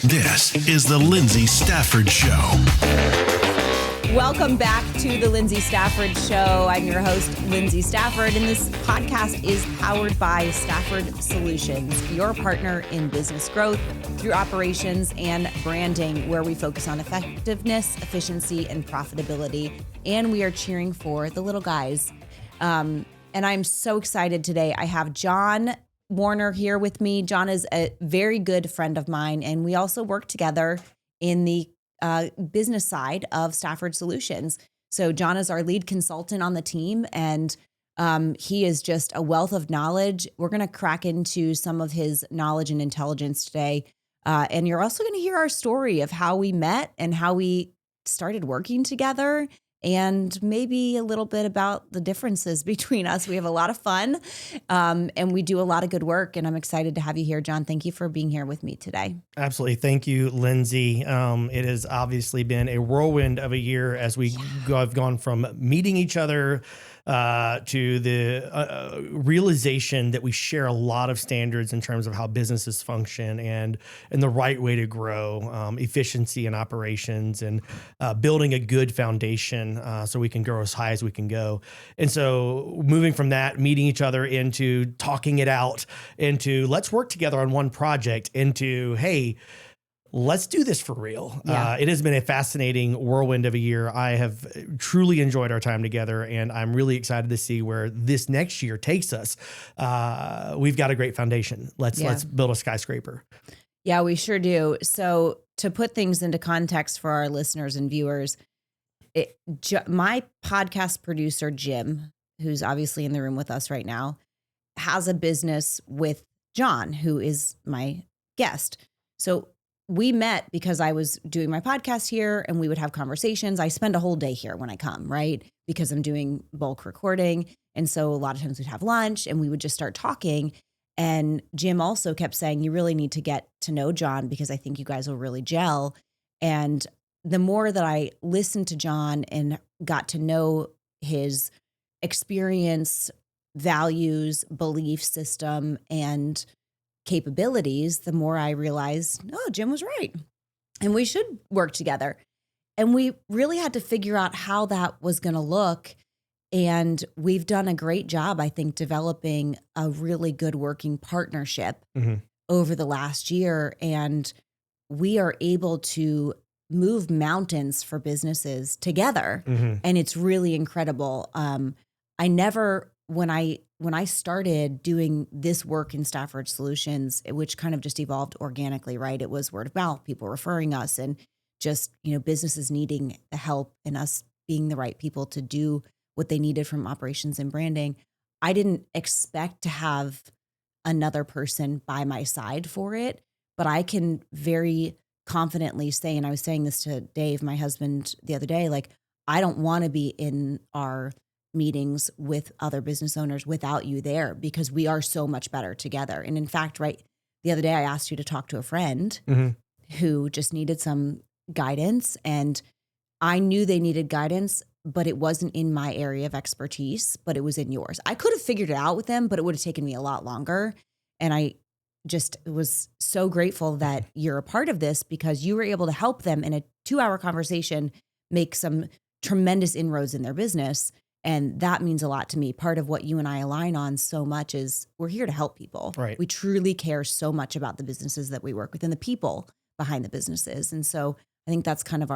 This is the Lyndsay Stafford Show. Welcome back to the Lyndsay Stafford Show. I'm your host, Lyndsay Stafford, and this podcast is powered by Stafford Solutions, your partner in business growth through operations and branding, where we focus on effectiveness, efficiency, and profitability. And we are cheering for the little guys. And I'm so excited today. I have John Woerner here with me. John is a very good friend of mine, and we also work together in the business side of Stafford Solutions. So John is our lead consultant on the team, and he is just a wealth of knowledge. We're going to crack into some of his knowledge and intelligence today. And you're also going to hear our story of how we met and how we started working together, and maybe a little bit about the differences between us. We have a lot of fun, and we do a lot of good work, and I'm excited to have you here, John. Thank you for being here with me today. Absolutely. Thank you, Lyndsay. It has obviously been a whirlwind of a year as we have gone from meeting each other to the realization that we share a lot of standards in terms of how businesses function and the right way to grow, efficiency and operations, and building a good foundation so we can grow as high as we can go. And so moving from that, meeting each other, into talking it out, into let's work together on one project, into, hey, let's do this for real. Yeah. It has been a fascinating whirlwind of a year. I have truly enjoyed our time together, and I'm really excited to see where this next year takes us. We've got a great foundation. Let's build a skyscraper. Yeah, we sure do. So to put things into context for our listeners and viewers, my podcast producer, Jim, who's obviously in the room with us right now, has a business with John, who is my guest. So we met because I was doing my podcast here, and we would have conversations. I spend a whole day here when I come, right? Because I'm doing bulk recording. And so a lot of times we'd have lunch and we would just start talking. And Jim also kept saying, you really need to get to know John because I think you guys will really gel. And the more that I listened to John and got to know his experience, values, belief system, and capabilities, the more I realized, oh, Jim was right, and we should work together. And we really had to figure out how that was going to look. And we've done a great job, I think, developing a really good working partnership over the last year. And we are able to move mountains for businesses together. And it's really incredible. When I started doing this work in Stafford Solutions, which kind of just evolved organically, right? It was word of mouth, people referring us, and just, businesses needing the help and us being the right people to do what they needed from operations and branding. I didn't expect to have another person by my side for it, but I can very confidently say, and I was saying this to Dave, my husband, the other day, like, I don't want to be in our meetings with other business owners without you there, because we are so much better together. And in fact, right, the other day I asked you to talk to a friend who just needed some guidance, and I knew they needed guidance, but it wasn't in my area of expertise, but it was in yours. I could have figured it out with them, but it would have taken me a lot longer. And I just was so grateful that you're a part of this, because you were able to help them in a 2-hour conversation make some tremendous inroads in their business. And that means a lot to me. Part of what you and I align on so much is we're here to help people. Right. We truly care so much about the businesses that we work with and the people behind the businesses. And so I think that's kind of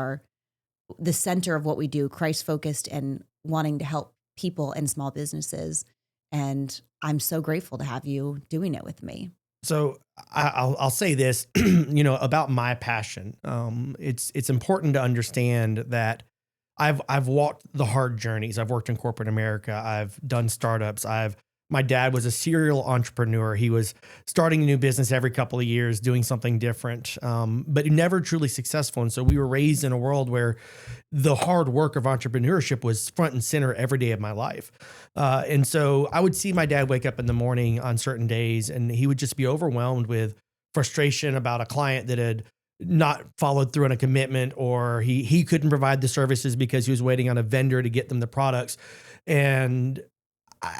the center of what we do, Christ-focused and wanting to help people and small businesses. And I'm so grateful to have you doing it with me. So I'll say this, about my passion. It's important to understand that I've walked the hard journeys. I've worked in corporate America. I've done startups. My dad was a serial entrepreneur. He was starting a new business every couple of years, doing something different, but never truly successful. And so we were raised in a world where the hard work of entrepreneurship was front and center every day of my life. And so I would see my dad wake up in the morning on certain days, and he would just be overwhelmed with frustration about a client that had not followed through on a commitment, or he couldn't provide the services because he was waiting on a vendor to get them the products. And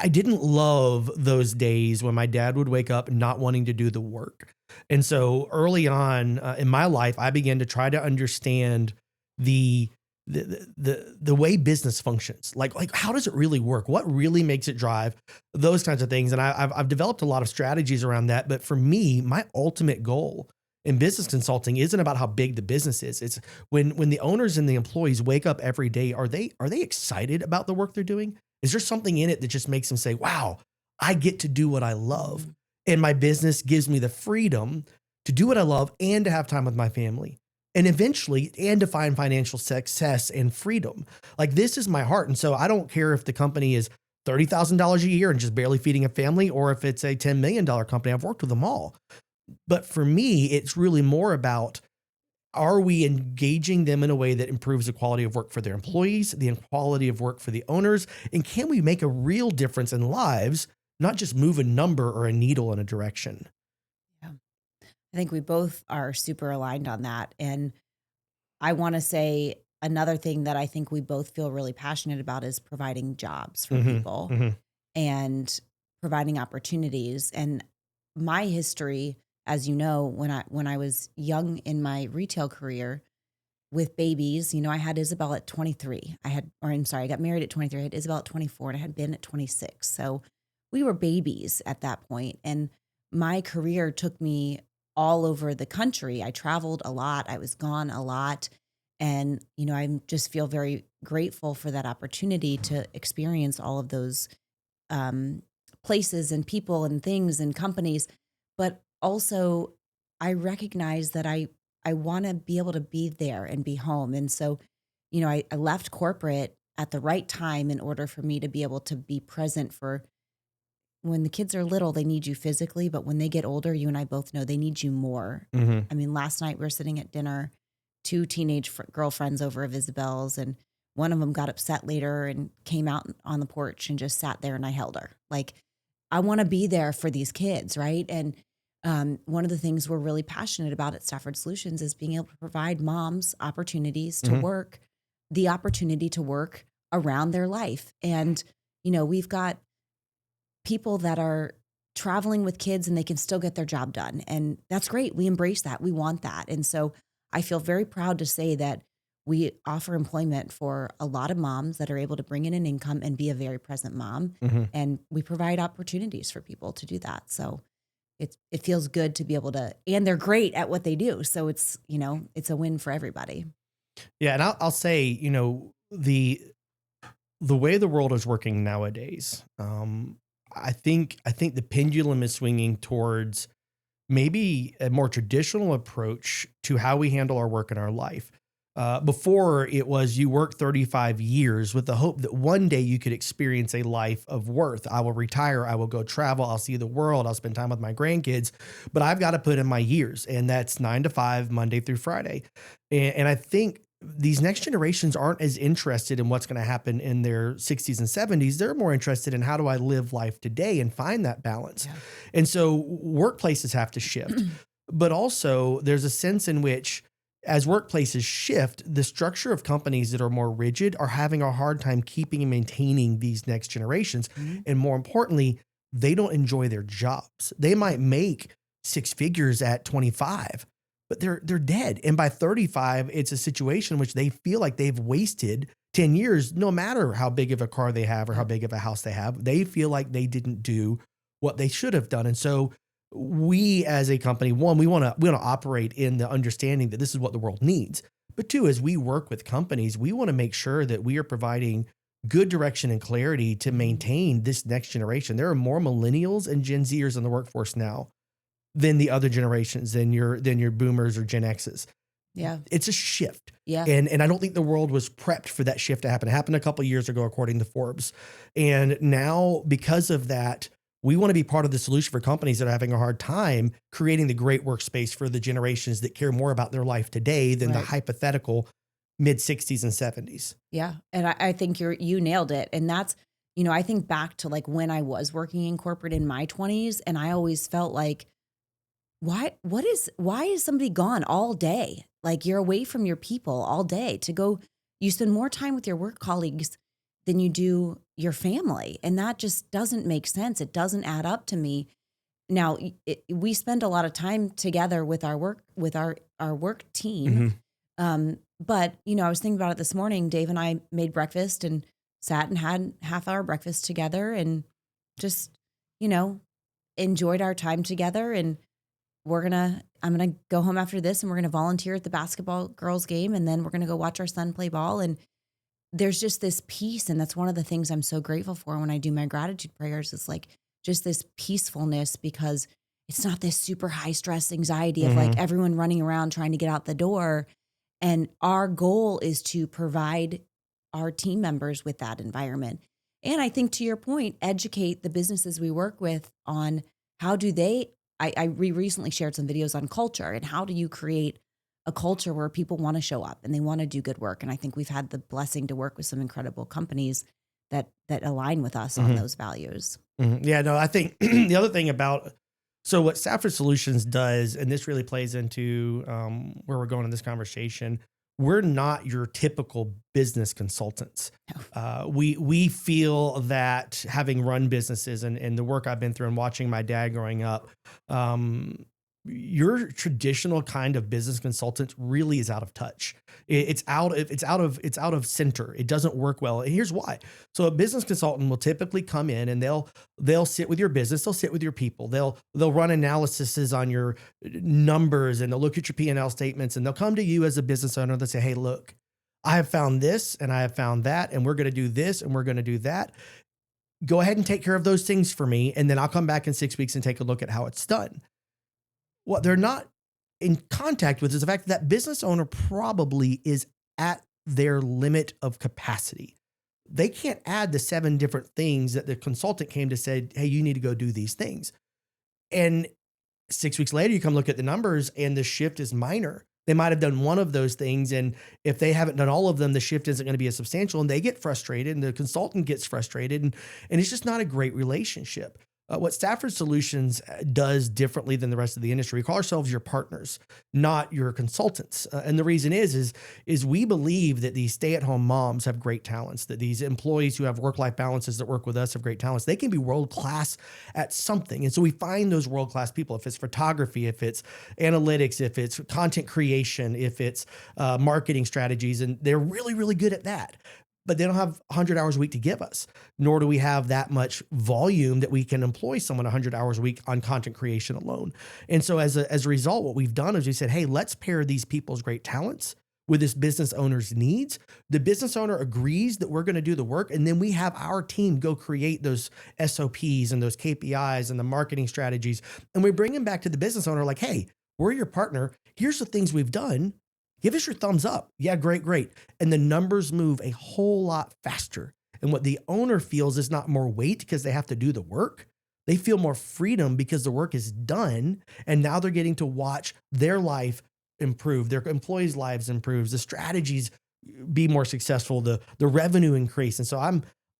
I didn't love those days when my dad would wake up not wanting to do the work. And so early on in my life, I began to try to understand the the way business functions. Like how does it really work? What really makes it drive? Those kinds of things. And I've developed a lot of strategies around that. But for me, my ultimate goal in business consulting isn't about how big the business is. It's when the owners and the employees wake up every day, are they excited about the work they're doing? Is there something in it that just makes them say, wow, I get to do what I love. And my business gives me the freedom to do what I love and to have time with my family. And eventually, and to find financial success and freedom. Like this is my heart. And so I don't care if the company is $30,000 a year and just barely feeding a family, or if it's a $10 million company. I've worked with them all. But for me, it's really more about, are we engaging them in a way that improves the quality of work for their employees, the quality of work for the owners, and can we make a real difference in lives, not just move a number or a needle in a direction? Yeah. I think we both are super aligned on that. And I want to say another thing that I think we both feel really passionate about is providing jobs for people and providing opportunities. And my history, as you know, when I was young in my retail career with babies, I had Isabel at 23. I got married at 23. I had Isabel at 24 and I had Ben at 26. So we were babies at that point. And my career took me all over the country. I traveled a lot. I was gone a lot. And, I just feel very grateful for that opportunity to experience all of those places and people and things and companies. But also, I recognize that I want to be able to be there and be home. And so, I left corporate at the right time in order for me to be able to be present for when the kids are little, they need you physically, but when they get older, you and I both know they need you more. I mean, last night we were sitting at dinner, two teenage girlfriends over of Isabel's, and one of them got upset later and came out on the porch and just sat there and I held her. Like, I want to be there for these kids, right? And one of the things we're really passionate about at Stafford Solutions is being able to provide moms opportunities to work, the opportunity to work around their life. And, we've got people that are traveling with kids and they can still get their job done. And that's great. We embrace that. We want that. And so I feel very proud to say that we offer employment for a lot of moms that are able to bring in an income and be a very present mom. And we provide opportunities for people to do that. So it feels good to be able to, and they're great at what they do. So it's, it's a win for everybody. Yeah. And I'll say, the way the world is working nowadays, I think the pendulum is swinging towards maybe a more traditional approach to how we handle our work in our life. Before it was you work 35 years with the hope that one day you could experience a life of worth. I will retire. I will go travel. I'll see the world. I'll spend time with my grandkids, but I've got to put in my years, and that's 9 to 5, Monday through Friday. And I think these next generations aren't as interested in what's going to happen in their 60s and 70s. They're more interested in how do I live life today and find that balance. Yeah. And so workplaces have to shift, but also there's a sense in which as workplaces shift, the structure of companies that are more rigid are having a hard time keeping and maintaining these next generations. And more importantly, they don't enjoy their jobs. They might make 6 figures at 25, but they're dead. And by 35, it's a situation in which they feel like they've wasted 10 years, no matter how big of a car they have or how big of a house they have. They feel like they didn't do what they should have done. And so we as a company, one, we want to operate in the understanding that this is what the world needs. But two, as we work with companies, we want to make sure that we are providing good direction and clarity to maintain this next generation. There are more millennials and Gen Zers in the workforce now than the other generations, than your boomers or Gen X's. Yeah. It's a shift. Yeah. And I don't think the world was prepped for that shift to happen. It happened a couple of years ago, according to Forbes. And now because of that, we want to be part of the solution for companies that are having a hard time creating the great workspace for the generations that care more about their life today than the hypothetical mid 60s and 70s. Yeah. And I think you nailed it. And that's, I think back to like when I was working in corporate in my 20s, and I always felt like, why is somebody gone all day? Like you're away from your people all day to go, you spend more time with your work colleagues than you do your family. And that just doesn't make sense. It doesn't add up to me. Now, we spend a lot of time together with our work team. But, I was thinking about it this morning. Dave and I made breakfast and sat and had half-hour breakfast together and just, enjoyed our time together. And I'm going to go home after this and we're going to volunteer at the basketball girls game. And then we're going to go watch our son play ball. And there's just this peace. And that's one of the things I'm so grateful for when I do my gratitude prayers. It's like just this peacefulness, because it's not this super high stress anxiety of like everyone running around trying to get out the door. And our goal is to provide our team members with that environment. And I think, to your point, educate the businesses we work with on how do they, we recently shared some videos on culture and how do you create a culture where people want to show up and they want to do good work. And I think we've had the blessing to work with some incredible companies that align with us on those values. Yeah, no, I think the other thing so what Stafford Solutions does, and this really plays into where we're going in this conversation, we're not your typical business consultants. We feel that, having run businesses and the work I've been through and watching my dad growing up, your traditional kind of business consultant really is out of touch. It's out of center. It doesn't work well. And here's why. So a business consultant will typically come in and they'll sit with your business. They'll sit with your people. They'll run analyses on your numbers, and they'll look at your P&L statements, and they'll come to you as a business owner. They'll say, hey, look, I have found this and I have found that, and we're going to do this and we're going to do that. Go ahead and take care of those things for me. And then I'll come back in 6 weeks and take a look at how it's done. What they're not in contact with is the fact that business owner probably is at their limit of capacity. They can't add the 7 different things that the consultant came to say, hey, you need to go do these things. And 6 weeks later, you come look at the numbers and the shift is minor. They might have done one of those things. And if they haven't done all of them, the shift isn't going to be as substantial, and they get frustrated and the consultant gets frustrated. And it's just not a great relationship. What Stafford Solutions does differently than the rest of the industry, we call ourselves your partners, not your consultants. And the reason is we believe that these stay-at-home moms have great talents, that these employees who have work-life balances that work with us have great talents. They can be world-class at something. And so we find those world-class people, if it's photography, if it's analytics, if it's content creation, if it's marketing strategies, and they're really, really good at that. But they don't have 100 hours a week to give us, nor do we have that much volume that we can employ someone 100 hours a week on content creation alone. And so as a result, what we've done is we said, hey, let's pair these people's great talents with this business owner's needs. The business owner agrees that we're going to do the work, and then we have our team go create those SOPs and those KPIs and the marketing strategies. And we bring them back to the business owner like, hey, we're your partner. Here's the things we've done. Give us your thumbs up. Yeah, great. And the numbers move a whole lot faster. And what the owner feels is not more weight because they have to do the work. They feel more freedom because the work is done. And now they're getting to watch their life improve, their employees' lives improve, the strategies be more successful, the revenue increase. And so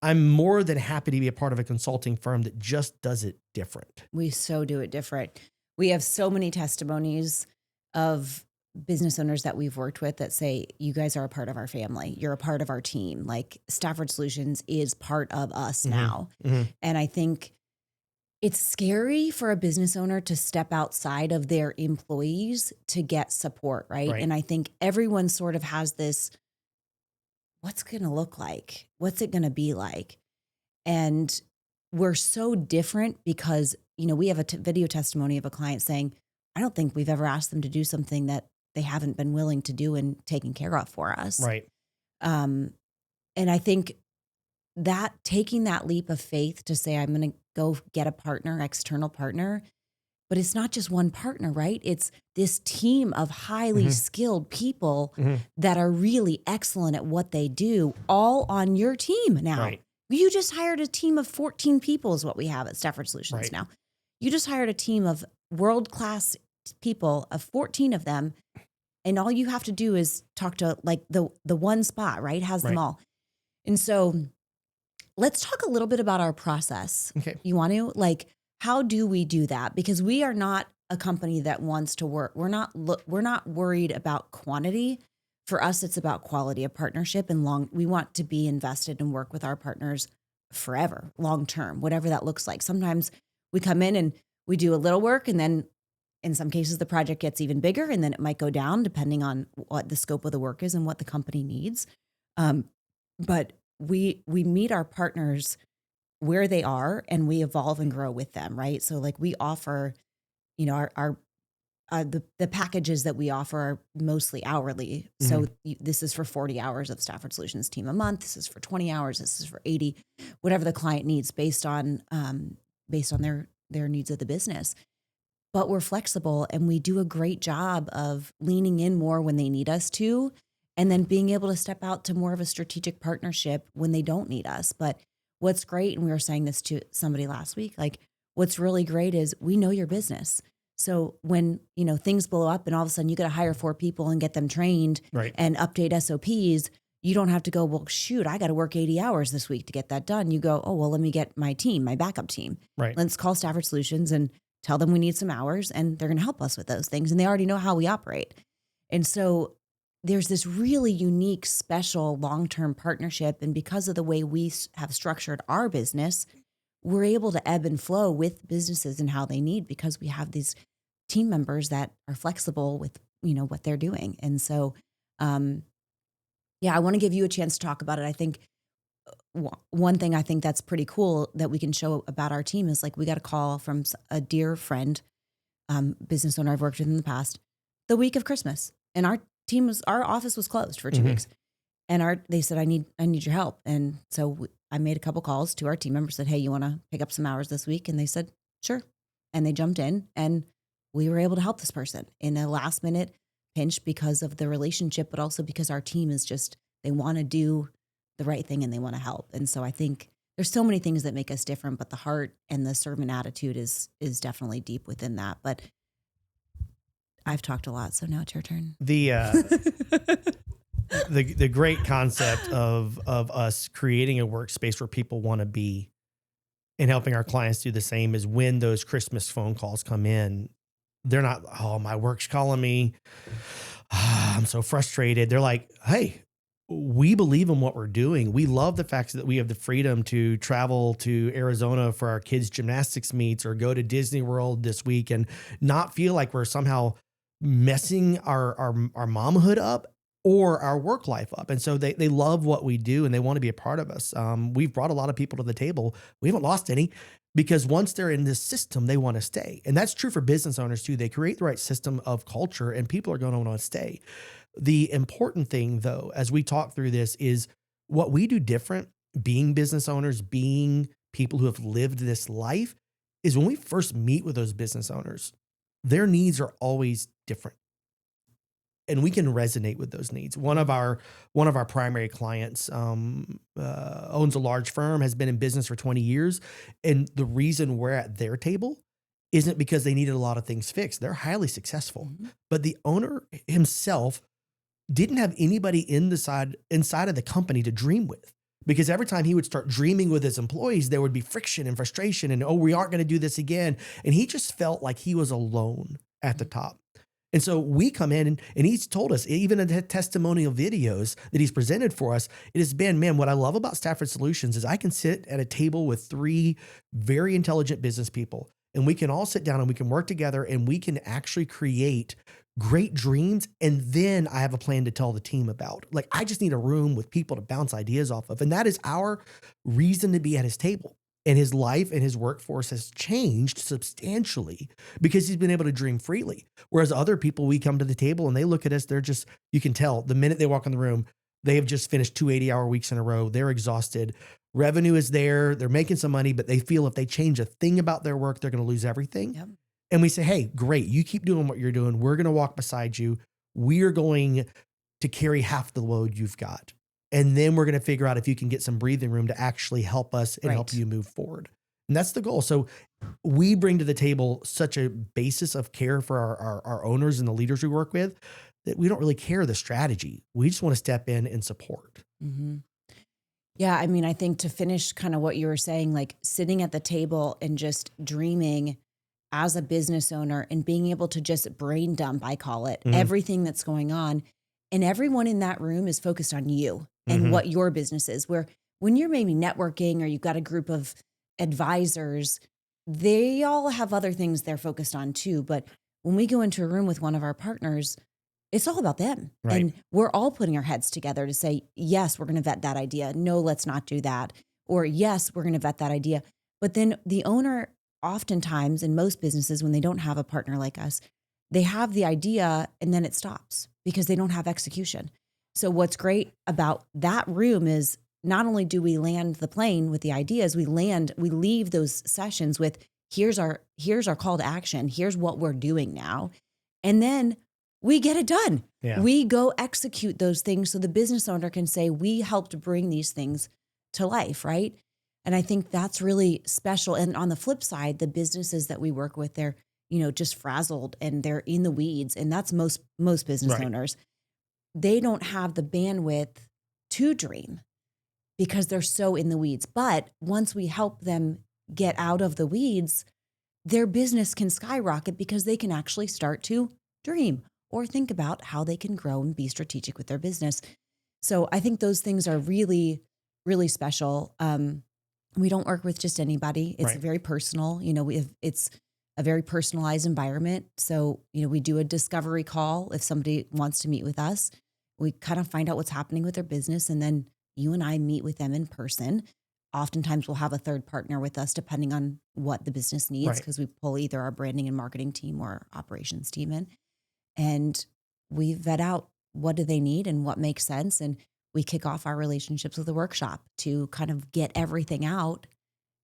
I'm more than happy to be a part of a consulting firm that just does it different. We so do it different. We have so many testimonies of business owners that we've worked with that say, you guys are a part of our family. You're a part of our team. Like, Stafford Solutions is part of us now. And I think it's scary for a business owner to step outside of their employees to get support, right? And I think everyone sort of has this, what's going to look like? What's it going to be like? And we're so different because, we have a video testimony of a client saying, I don't think we've ever asked them to do something that they haven't been willing to do and taken care of for us. Right. And I think that taking that leap of faith to say, I'm going to go get a partner, external partner, but it's not just one partner, right? It's this team of highly skilled people that are really excellent at what they do, all on your team now. Right. You just hired a team of 14 people is what we have at Stafford Solutions now. You just hired a team of world-class people, of 14 of them, and all you have to do is talk to like the one spot, right? Has them all. And so let's talk a little bit about our process. Okay. You want to? Like, how do we do that? Because we are not a company that wants to work. We're not worried about quantity. for us, it's about quality of partnership and we want to be invested and work with our partners forever, long term, whatever that looks like. Sometimes we come in and we do a little work, and then in some cases the project gets even bigger, and then it might go down depending on what the scope of the work is and what the company needs. But we meet our partners where they are, and we evolve and grow with them, right? So like we offer, you know, the packages that we offer are mostly hourly. So this is for 40 hours of Stafford Solutions team a month. This is for 20 hours. This is for 80, whatever the client needs based on their needs of the business. But we're flexible, and we do a great job of leaning in more when they need us to, and then being able to step out to more of a strategic partnership when they don't need us. But what's great, and we were saying this to somebody last week, like what's really great is we know your business. So when, you know, things blow up and all of a sudden you got to hire 4 people and get them trained and update SOPs, you don't have to go, well, shoot, I got to work 80 hours this week to get that done. You go, oh, well, let me get my team, my backup team. Right. Let's call Stafford Solutions and tell them we need some hours, and they're going to help us with those things. And they already know how we operate. And so there's this really unique, special long-term partnership. And because of the way we have structured our business, we're able to ebb and flow with businesses and how they need, because we have these team members that are flexible with, you know, what they're doing. And so, I want to give you a chance to talk about it. I think one thing I think that's pretty cool that we can show about our team is like, we got a call from a dear friend, business owner I've worked with in the past, the week of Christmas. And our office was closed for 2 weeks. And they said, I need your help. And so I made a couple calls to our team members, said, hey, you want to pick up some hours this week? And they said, sure. And they jumped in, and we were able to help this person in a last minute pinch because of the relationship, but also because our team is just, they want to do the right thing and they want to help. And so I think there's so many things that make us different, but the heart and the servant attitude is definitely deep within that. But I've talked a lot, so now it's your turn. The great concept of us creating a workspace where people want to be and helping our clients do the same is when those Christmas phone calls come in, they're not, oh, my work's calling me. I'm so frustrated. They're like, hey, we believe in what we're doing. We love the fact that we have the freedom to travel to Arizona for our kids' gymnastics meets or go to Disney World this week and not feel like we're somehow messing our momhood up or our work life up. And so they love what we do and they want to be a part of us. We've brought a lot of people to the table. We haven't lost any, because once they're in this system, they want to stay. And that's true for business owners too. They create the right system of culture and people are going to want to stay. The important thing though, as we talk through this, is what we do different, being business owners, being people who have lived this life, is when we first meet with those business owners, their needs are always different. And we can resonate with those needs. One of our primary clients owns a large firm, has been in business for 20 years. And the reason we're at their table isn't because they needed a lot of things fixed. They're highly successful. But the owner himself didn't have anybody inside of the company to dream with. Because every time he would start dreaming with his employees, there would be friction and frustration and, oh, we aren't going to do this again. And he just felt like he was alone at the top. And so we come in and he's told us, even in the testimonial videos that he's presented for us, it has been, man, what I love about Stafford Solutions is I can sit at a table with 3 very intelligent business people, and we can all sit down and we can work together and we can actually create great dreams. And then I have a plan to tell the team about. Like, I just need a room with people to bounce ideas off of. And that is our reason to be at his table. And his life and his workforce has changed substantially because he's been able to dream freely. Whereas other people, we come to the table and they look at us, they're just, you can tell the minute they walk in the room, they have just finished 2 80-hour weeks in a row. They're exhausted. Revenue is there. They're making some money, but they feel if they change a thing about their work, they're going to lose everything. Yep. And we say, hey, great. You keep doing what you're doing. We're going to walk beside you. We're going to carry half the load you've got. And then we're going to figure out if you can get some breathing room to actually help us and help you move forward. And that's the goal. So we bring to the table such a basis of care for our owners and the leaders we work with that we don't really care the strategy. We just want to step in and support. Mm-hmm. Yeah. I mean, I think to finish kind of what you were saying, like sitting at the table and just dreaming as a business owner and being able to just brain dump, I call it, everything that's going on. And everyone in that room is focused on you and what your business is. Where when you're maybe networking or you've got a group of advisors, they all have other things they're focused on too. But when we go into a room with one of our partners, it's all about them. Right. And we're all putting our heads together to say, yes, we're going to vet that idea. No, let's not do that. Or yes, we're going to vet that idea. But then the owner, oftentimes in most businesses, when they don't have a partner like us, they have the idea and then it stops because they don't have execution. So what's great about that room is not only do we land the plane with the ideas, we leave those sessions with here's our call to action. Here's what we're doing now. And then we get it done. Yeah. We go execute those things so the business owner can say, we helped bring these things to life, right? And I think that's really special. And on the flip side, the businesses that we work with, they're, just frazzled and they're in the weeds. And that's most business owners. They don't have the bandwidth to dream because they're so in the weeds. But once we help them get out of the weeds, their business can skyrocket because they can actually start to dream or think about how they can grow and be strategic with their business. So I think those things are really, really special. We don't work with just anybody. It's very personal. It's a very personalized environment. So, we do a discovery call. If somebody wants to meet with us, we kind of find out what's happening with their business. And then you and I meet with them in person. Oftentimes we'll have a third partner with us depending on what the business needs, because we pull either our branding and marketing team or our operations team in. And we vet out what do they need and what makes sense. And we kick off our relationships with a workshop to kind of get everything out.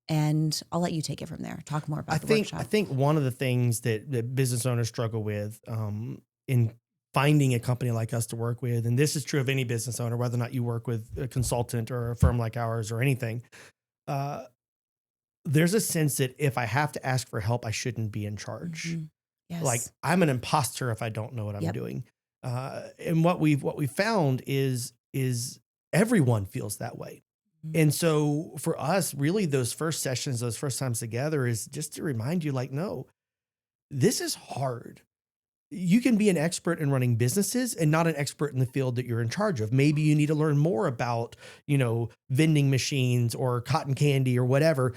And I'll let you take it from there. Talk more about the workshop. I think one of the things that business owners struggle with in finding a company like us to work with, and this is true of any business owner, whether or not you work with a consultant or a firm like ours or anything, there's a sense that if I have to ask for help, I shouldn't be in charge. Yes. Like I'm an imposter if I don't know what I'm doing. And what we found is everyone feels that way. And so for us, really those first sessions, those first times together is just to remind you like, no, this is hard. You can be an expert in running businesses and not an expert in the field that you're in charge of. Maybe you need to learn more about, vending machines or cotton candy or whatever,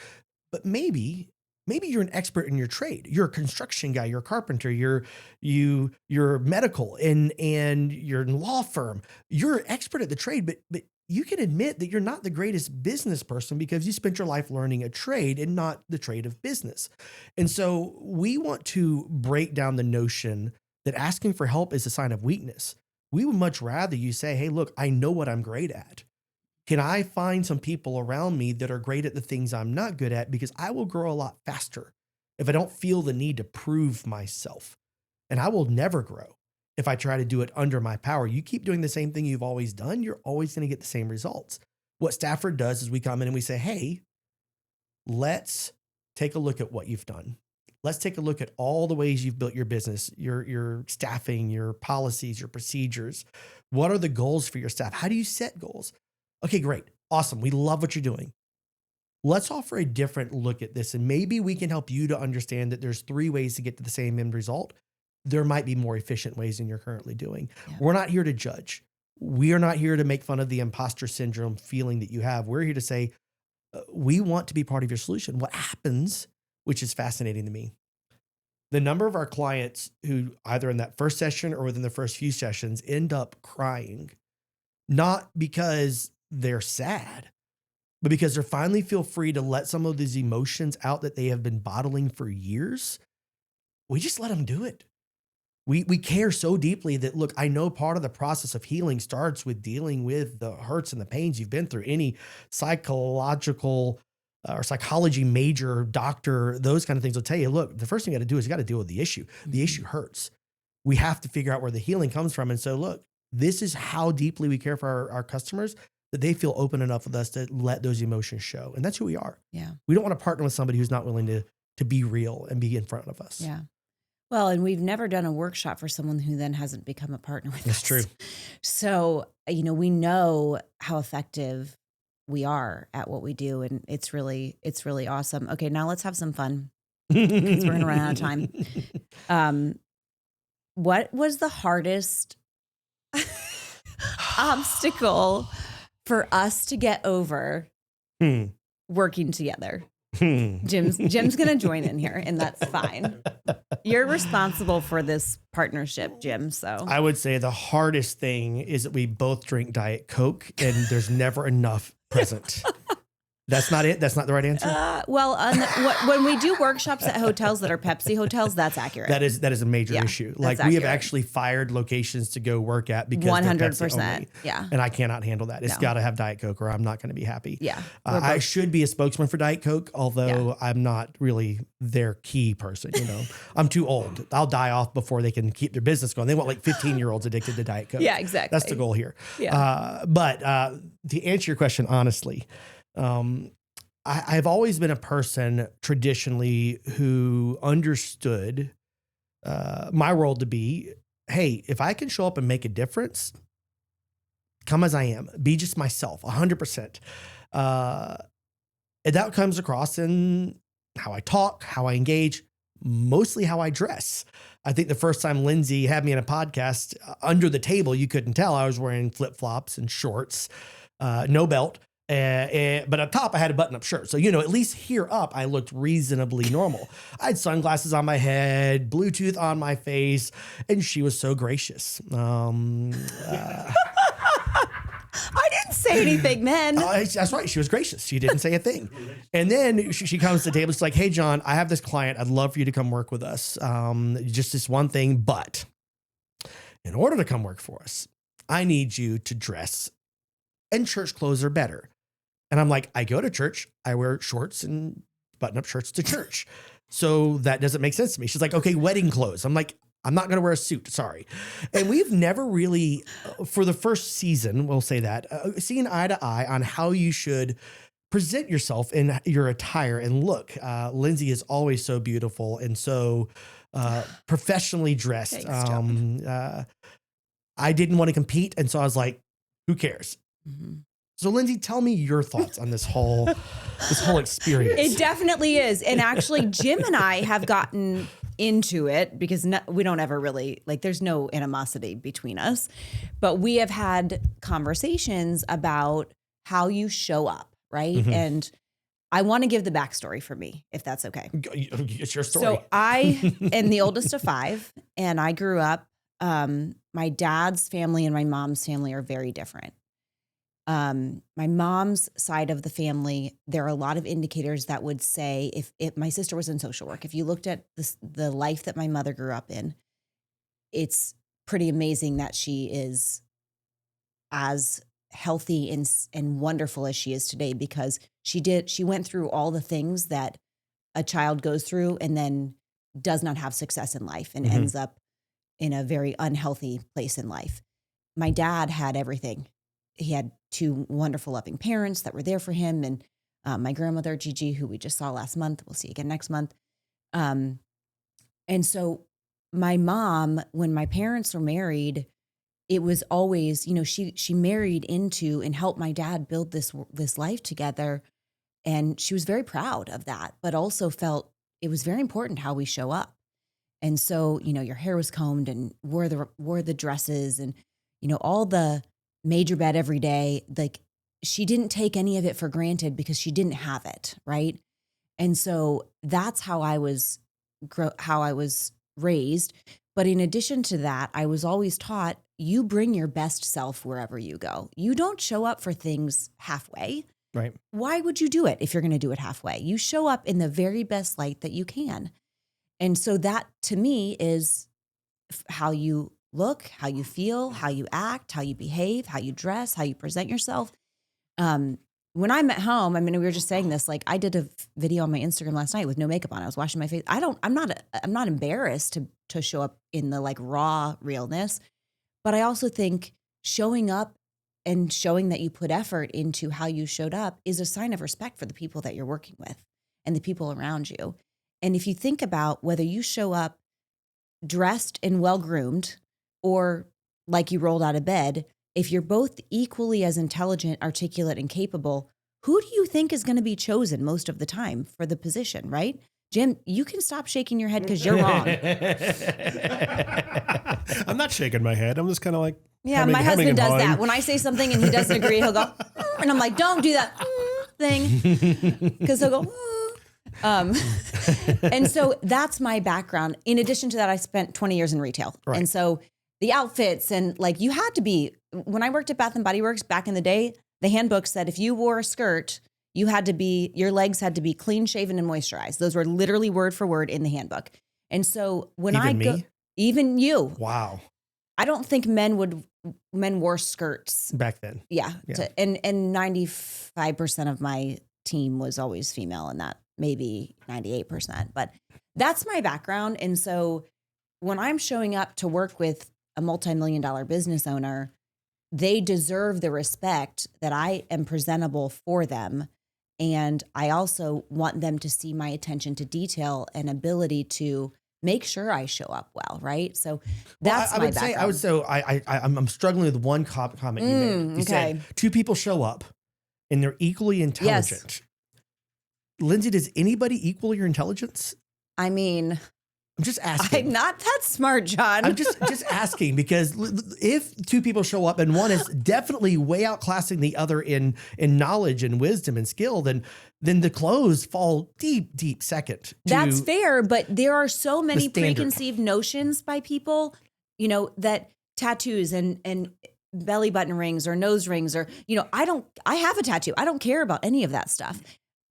but maybe you're an expert in your trade. You're a construction guy, you're a carpenter, you're medical and you're in a law firm. You're an expert at the trade, but you can admit that you're not the greatest business person because you spent your life learning a trade and not the trade of business. And so we want to break down the notion that asking for help is a sign of weakness. We would much rather you say, hey, look, I know what I'm great at. Can I find some people around me that are great at the things I'm not good at? Because I will grow a lot faster if I don't feel the need to prove myself. And I will never grow if I try to do it under my power. You keep doing the same thing you've always done, you're always going to get the same results. What Stafford does is we come in and we say, hey, let's take a look at what you've done. Let's take a look at all the ways you've built your business, your staffing, your policies, your procedures. What are the goals for your staff? How do you set goals? Okay, great. Awesome. We love what you're doing. Let's offer a different look at this. And maybe we can help you to understand that there's 3 ways to get to the same end result. There might be more efficient ways than you're currently doing. Yeah. We're not here to judge. We are not here to make fun of the imposter syndrome feeling that you have. We're here to say, we want to be part of your solution. What happens, which is fascinating to me, the number of our clients who either in that first session or within the first few sessions end up crying, not because they're sad, but because they finally feel free to let some of these emotions out that they have been bottling for years. We just let them do it. We care so deeply that, look, I know part of the process of healing starts with dealing with the hurts and the pains you've been through. Any psychological or psychology major, doctor, those kind of things will tell you, look, the first thing you got to do is you got to deal with the issue. The issue hurts. We have to figure out where the healing comes from. And so, look, this is how deeply we care for our customers, that they feel open enough with us to let those emotions show. And that's who we are. Yeah. We don't want to partner with somebody who's not willing to be real and be in front of us. Yeah. Well, and we've never done a workshop for someone who then hasn't become a partner with us. That's true. So, we know how effective we are at what we do. And it's really awesome. Okay. Now let's have some fun because we're going to run out of time. What was the hardest obstacle for us to get over working together? Jim's going to join in here, and that's fine. You're responsible for this partnership, Jim. So I would say the hardest thing is that we both drink Diet Coke and there's never enough present. That's not it. That's not the right answer. When we do workshops at hotels that are Pepsi hotels, that's accurate. That is a major issue. Like we have actually fired locations to go work at because 100%. Yeah. And I cannot handle that. It's got to have Diet Coke or I'm not going to be happy. Yeah. I should be a spokesman for Diet Coke, although I'm not really their key person. You know, I'm too old. I'll die off before they can keep their business going. They want like 15-year-olds addicted to Diet Coke. Yeah, exactly. That's the goal here. Yeah. But to answer your question, honestly, I've always been a person traditionally who understood my role to be, hey, if I can show up and make a difference, come as I am, be just myself, 100%. And that comes across in how I talk, how I engage, mostly how I dress. I think the first time Lyndsay had me in a podcast, under the table, you couldn't tell I was wearing flip-flops and shorts, no belt. But up top, I had a button-up shirt. So, at least here up, I looked reasonably normal. I had sunglasses on my head, Bluetooth on my face, and she was so gracious. I didn't say anything then. That's right. She was gracious. She didn't say a thing. And then she comes to the table. She's like, hey, John, I have this client. I'd love for you to come work with us. Just this one thing. But in order to come work for us, I need you to dress, and church clothes are better. And I'm like, I go to church, I wear shorts and button-up shirts to church. So that doesn't make sense to me. She's like, okay, wedding clothes. I'm like, I'm not going to wear a suit. Sorry. And we've never really, for the first season, we'll say that, seen eye to eye on how you should present yourself in your attire and look. Lyndsay is always so beautiful and so professionally dressed. Thanks, I didn't want to compete. And so I was like, who cares? Mm-hmm. So Lyndsay, tell me your thoughts on this whole experience. It definitely is. And actually, Jim and I have gotten into it because we don't ever really, there's no animosity between us, but we have had conversations about how you show up, right? Mm-hmm. And I want to give the backstory for me, if that's okay. It's your story. So I am the oldest of 5, and I grew up, my dad's family and my mom's family are very different. My mom's side of the family, there are a lot of indicators that would say if my sister was in social work, if you looked at the life that my mother grew up in, it's pretty amazing that she is as healthy and wonderful as she is today, because she went through all the things that a child goes through and then does not have success in life and ends up in a very unhealthy place in life. My dad had everything. He had 2 wonderful, loving parents that were there for him. And my grandmother, Gigi, who we just saw last month, we'll see again next month. And so my mom, when my parents were married, it was always, she married into and helped my dad build this life together. And she was very proud of that, but also felt it was very important how we show up. And so, your hair was combed and wore the dresses and, all the made your bed every day. Like, she didn't take any of it for granted because she didn't have it. Right. And so that's how I was raised. But in addition to that, I was always taught, you bring your best self wherever you go. You don't show up for things halfway. Right. Why would you do it if you're going to do it halfway? You show up in the very best light that you can. And so that to me is how you look, how you feel, how you act, how you behave, how you dress, how you present yourself. When I'm at home, we were just saying this, I did a video on my Instagram last night with no makeup on. I was washing my face. I'm not embarrassed to show up in the raw realness, but I also think showing up and showing that you put effort into how you showed up is a sign of respect for the people that you're working with and the people around you. And if you think about whether you show up dressed and well-groomed or like you rolled out of bed, if you're both equally as intelligent, articulate, and capable, who do you think is going to be chosen most of the time for the position, right? Jim, you can stop shaking your head because you're wrong. I'm not shaking my head. I'm just kind of Yeah, my husband does that. When I say something and he doesn't agree, he'll go, and I'm like, don't do that thing. Because he'll go, and so that's my background. In addition to that, I spent 20 years in retail. Right. And so the outfits and like you had to be, when I worked at Bath and Body Works back in the day, the handbook said if you wore a skirt, you had to be, your legs had to be clean shaven and moisturized. Those were literally word for word in the handbook. And so when even you, wow, I don't think men wore skirts back then. Yeah. And 95% of my team was always female, and that maybe 98%, but that's my background. And so when I'm showing up to work with a multi-million-dollar business owner, they deserve the respect that I am presentable for them. And I also want them to see my attention to detail and ability to make sure I show up well, right? So that's my background. I'm struggling with one comment you made. You said two people show up and they're equally intelligent. Yes. Lyndsay, does anybody equal your intelligence? I mean, I'm just asking. I'm not that smart, John. I'm just asking, because if two people show up and one is definitely way outclassing the other in knowledge and wisdom and skill, then the clothes fall deep second. That's fair, but there are so many preconceived notions by people, that tattoos and belly button rings or nose rings or, I have a tattoo. I don't care about any of that stuff.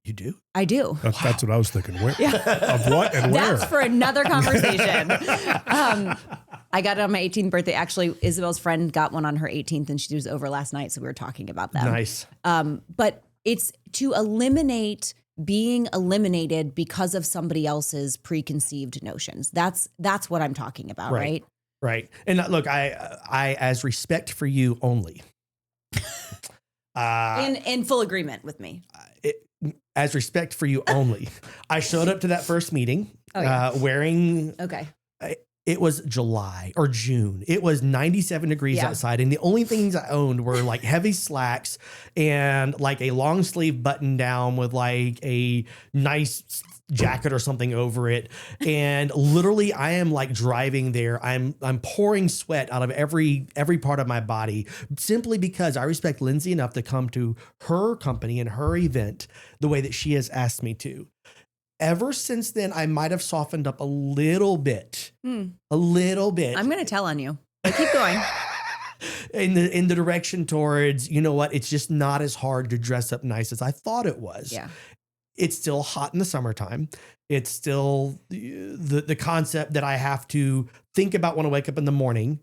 You do? I do. That's what I was thinking. Where, of what and where? That's for another conversation. I got it on my 18th birthday. Actually, Isabel's friend got one on her 18th, and she was over last night, so we were talking about them. Nice. But it's to eliminate being eliminated because of somebody else's preconceived notions. That's what I'm talking about, right? Right. And look, I as respect for you only. In full agreement with me. As respect for you only, I showed up to that first meeting wearing. Okay. It was July or June. It was 97 degrees outside. And the only things I owned were like heavy slacks and like a long sleeve button down with like a nice jacket or something over it. And literally I am like driving there. I'm pouring sweat out of every part of my body simply because I respect Lyndsay enough to come to her company and her event the way that she has asked me to. Ever since then, I might have softened up a little bit. A little bit. I'm going to tell on you. But keep going. in the direction towards, you know what? It's just not as hard to dress up nice as I thought it was. Yeah. It's still hot in the summertime. It's still the concept that I have to think about when I wake up in the morning.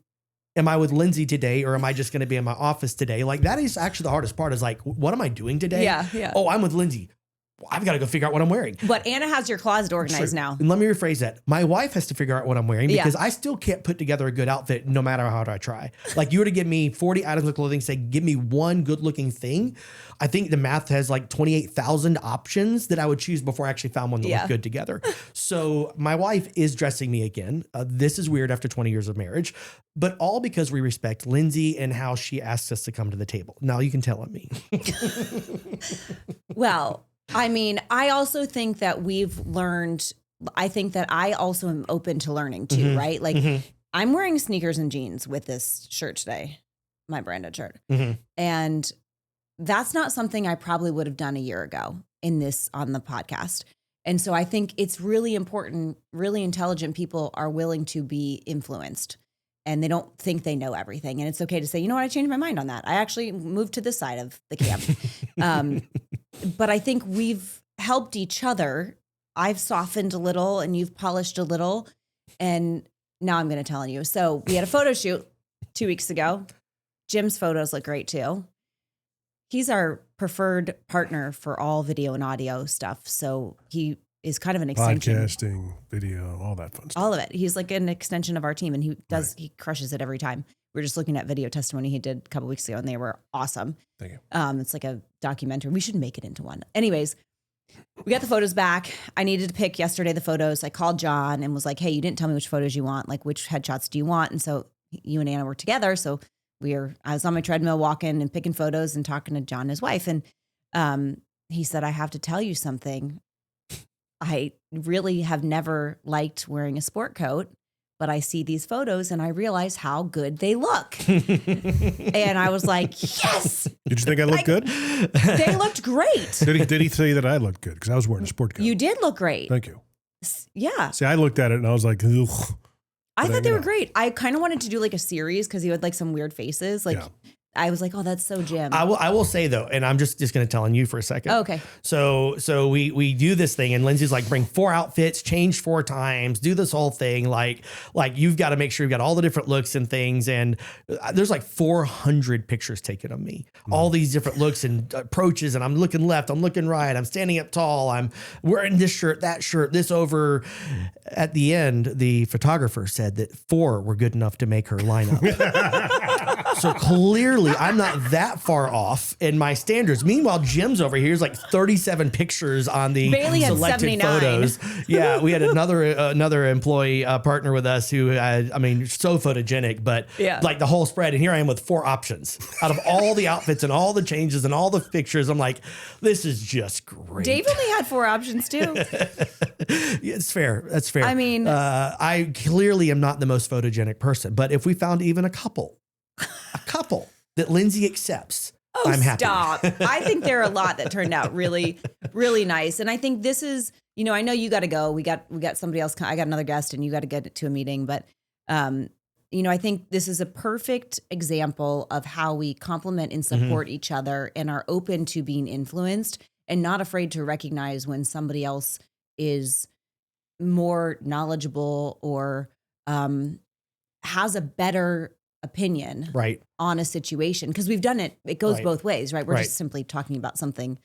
Am I with Lyndsay today, or am I just going to be in my office today? Like, that is actually the hardest part, is like, what am I doing today? Yeah. Oh, I'm with Lyndsay. I've got to go figure out what I'm wearing. But Anna has your closet organized now. And let me rephrase that. My wife has to figure out what I'm wearing, because I still can't put together a good outfit no matter how hard I try. Like, you were to give me 40 items of clothing, say, give me one good looking thing. I think the math has like 28,000 options that I would choose before I actually found one that looked good together. So my wife is dressing me again. This is weird after 20 years of marriage, but all because we respect Lyndsay and how she asks us to come to the table. Now you can tell on me. Well, I mean, I also think that we've learned, I think that I also am open to learning too, right? Like, I'm wearing sneakers and jeans with this shirt today, my branded shirt. And that's not something I probably would have done a year ago on the podcast. And so I think it's really important, really intelligent people are willing to be influenced, and they don't think they know everything. And it's okay to say, you know what, I changed my mind on that. I actually moved to this side of the camp. But I think we've helped each other. I've softened a little and you've polished a little. And now I'm going to tell you. So we had a photo shoot 2 weeks ago. Jim's photos look great too. He's our preferred partner for all video and audio stuff. So he is kind of an extension. Podcasting, video, all that fun stuff. All of it. He's like an extension of our team, and he crushes it every time. We were just looking at video testimony he did a couple weeks ago, and they were awesome. Thank you. It's like a documentary. We should make it into one. Anyways, we got the photos back. I needed to pick yesterday the photos. I called John and was like, hey, you didn't tell me which photos you want. Like, which headshots do you want? And so you and Anna were together. So I was on my treadmill walking and picking photos and talking to John and his wife. And he said, I have to tell you something. I really have never liked wearing a sport coat. but I see these photos and I realize how good they look. And I was like, yes. Did you think I looked good? They looked great. Did he say that I looked good? Because I was wearing a sport coat. You did look great. Thank you. Yeah. See, I looked at it and I was like, ugh. I thought they were great. I kind of wanted to do like a series because you had like some weird faces. Like I was like, oh, that's so Jim. I will say though, and I'm just going to tell on you for a second. Oh, okay. So we do this thing and Lyndsay's like, bring 4 outfits, change 4 times, do this whole thing. Like you've got to make sure you've got all the different looks and things. And there's like 400 pictures taken of me, all these different looks and approaches. And I'm looking left, I'm looking right. I'm standing up tall. I'm wearing this shirt, this over. At the end, the photographer said that 4 were good enough to make her line up. So clearly I'm not that far off in my standards. Meanwhile, Jim's over here is like 37 pictures on the Bailey had selected 79. photos. Yeah, we had another employee partner with us who had, so photogenic, but like the whole spread. And here I am with 4 options out of all the outfits and all the changes and all the pictures. I'm like, this is just great. Dave only had 4 options too. It's fair. That's fair. I mean, I clearly am not the most photogenic person, but if we found even a couple that Lyndsay accepts, I'm happy. Stop. I think there are a lot that turned out really, really nice. And I think this is, I know you got to go. We got somebody else. I got another guest and you got to get to a meeting. But, I think this is a perfect example of how we complement and support each other and are open to being influenced and not afraid to recognize when somebody else is more knowledgeable or has a better opinion on a situation, because we've done it. It goes both ways, right? We're just simply talking about something,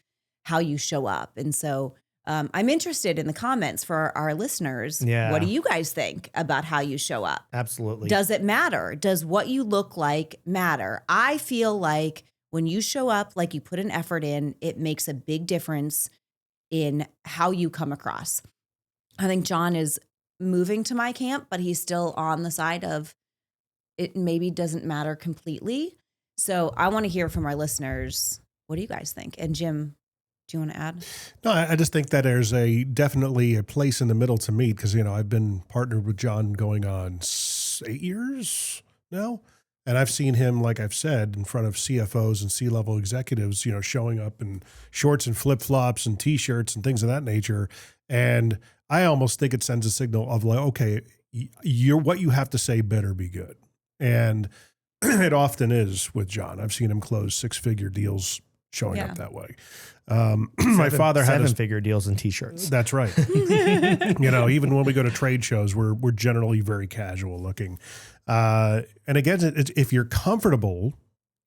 how you show up. And so I'm interested in the comments for our listeners. Yeah. What do you guys think about how you show up? Absolutely. Does it matter? Does what you look like matter? I feel like when you show up, like you put an effort in, it makes a big difference in how you come across. I think John is moving to my camp, but he's still on the side of it maybe doesn't matter completely. So I want to hear from our listeners. What do you guys think? And Jim, do you want to add? No, I just think that there's definitely a place in the middle to meet because, I've been partnered with John going on 8 years now. And I've seen him, like I've said, in front of CFOs and C-level executives, showing up in shorts and flip-flops and T-shirts and things of that nature. And I almost think it sends a signal of like, okay, what you have to say better be good. And it often is with John. I've seen him close 6-figure deals showing up that way. My father had 7-figure deals in T-shirts. That's right. Even when we go to trade shows, we're generally very casual looking. And again, if you're comfortable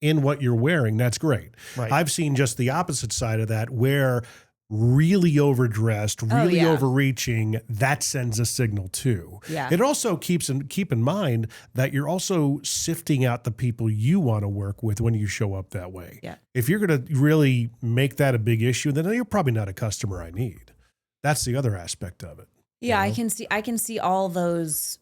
in what you're wearing, that's great. Right. I've seen just the opposite side of that, where really overdressed, really overreaching, that sends a signal too. Yeah. It also keep in mind that you're also sifting out the people you want to work with when you show up that way. Yeah. If you're going to really make that a big issue, then you're probably not a customer I need. That's the other aspect of it. Yeah, I can see all those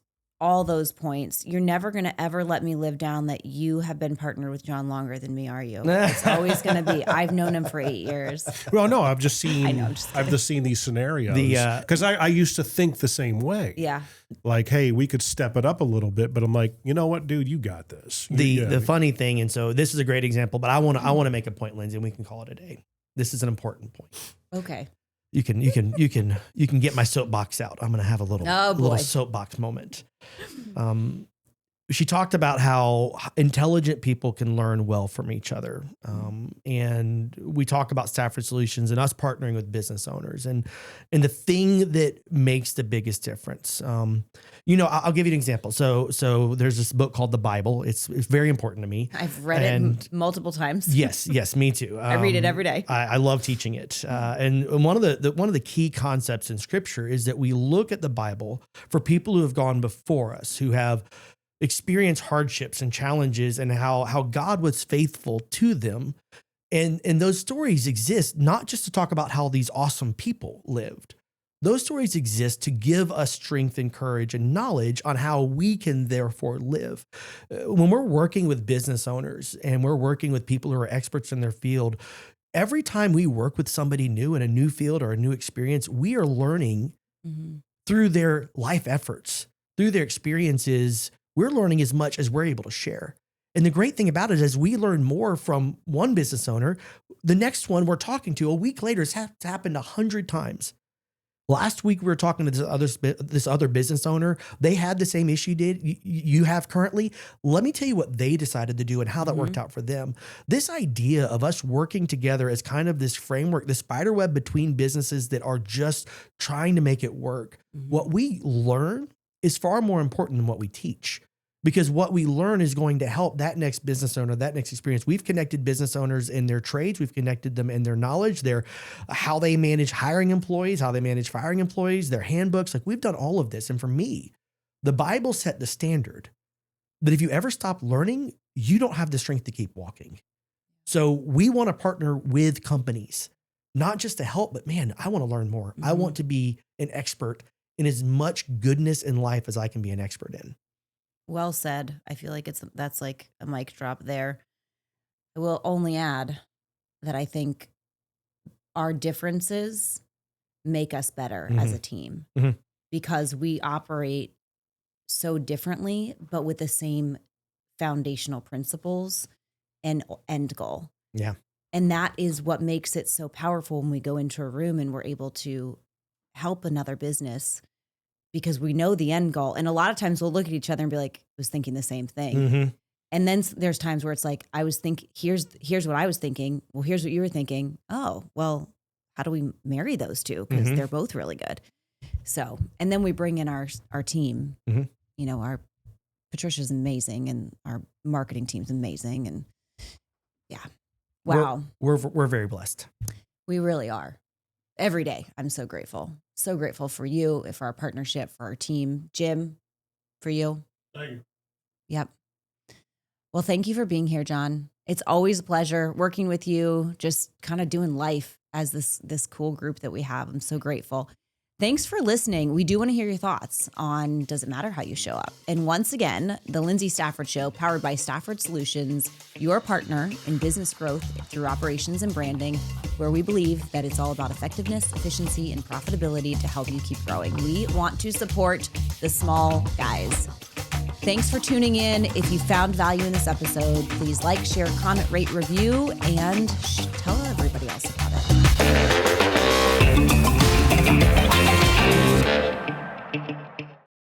points. You're never going to ever let me live down that you have been partnered with John longer than me, are you? It's always going to be. I've known him for 8 years. Well, no, I've just seen. I've just seen these scenarios because I used to think the same way. Yeah. Like, hey, we could step it up a little bit, but I'm like, you know what, dude, you got this. The funny thing, and so this is a great example, but I want to make a point, Lyndsay, and we can call it a day. This is an important point. Okay. You can get my soapbox out. I'm going to have a little soapbox moment. She talked about how intelligent people can learn well from each other. And we talk about Stafford Solutions and us partnering with business owners and the thing that makes the biggest difference. I'll give you an example. So there's this book called the Bible. It's very important to me. I've read it multiple times. Yes, me too. I read it every day. I love teaching it. And one of the key concepts in Scripture is that we look at the Bible for people who have gone before us, who have experienced hardships and challenges, and how God was faithful to them. And those stories exist not just to talk about how these awesome people lived. Those stories exist to give us strength and courage and knowledge on how we can therefore live. When we're working with business owners and we're working with people who are experts in their field, every time we work with somebody new in a new field or a new experience, we are learning through their life efforts. through their experiences, we're learning as much as we're able to share. And the great thing about it is we learn more from one business owner. The next one we're talking to a week later has happened 100 times. Last week, we were talking to this other business owner. They had the same issue you have currently. Let me tell you what they decided to do and how that worked out for them. This idea of us working together as kind of this framework, the spider web between businesses that are just trying to make it work. What we learn is far more important than what we teach. Because what we learn is going to help that next business owner, that next experience. We've connected business owners in their trades. We've connected them in their knowledge, how they manage hiring employees, how they manage firing employees, their handbooks. Like, we've done all of this. And for me, the Bible set the standard that if you ever stop learning, you don't have the strength to keep walking. So we want to partner with companies, not just to help, but man, I want to learn more. I want to be an expert in as much goodness in life as I can be an expert in. Well said. I feel like that's like a mic drop there. I will only add that I think our differences make us better as a team because we operate so differently, but with the same foundational principles and end goal. Yeah. And that is what makes it so powerful when we go into a room and we're able to help another business because we know the end goal. And a lot of times we'll look at each other and be like, I was thinking the same thing. And then there's times where it's like, here's what I was thinking. Well, here's what you were thinking. Oh, well, how do we marry those two? Because they're both really good. So, and then we bring in our team, you know, our Patricia's amazing and our marketing team's amazing. And yeah, wow. We're very blessed. We really are. Every day. I'm so grateful. So grateful for you, for our partnership, for our team. Jim, for you. Thank you. Yep. Well, thank you for being here, John. It's always a pleasure working with you, just kind of doing life as this cool group that we have. I'm so grateful. Thanks for listening. We do want to hear your thoughts on does it matter how you show up? And once again, the Lyndsay Stafford Show, powered by Stafford Solutions, your partner in business growth through operations and branding, where we believe that it's all about effectiveness, efficiency, and profitability to help you keep growing. We want to support the small guys. Thanks for tuning in. If you found value in this episode, please like, share, comment, rate, review, and tell us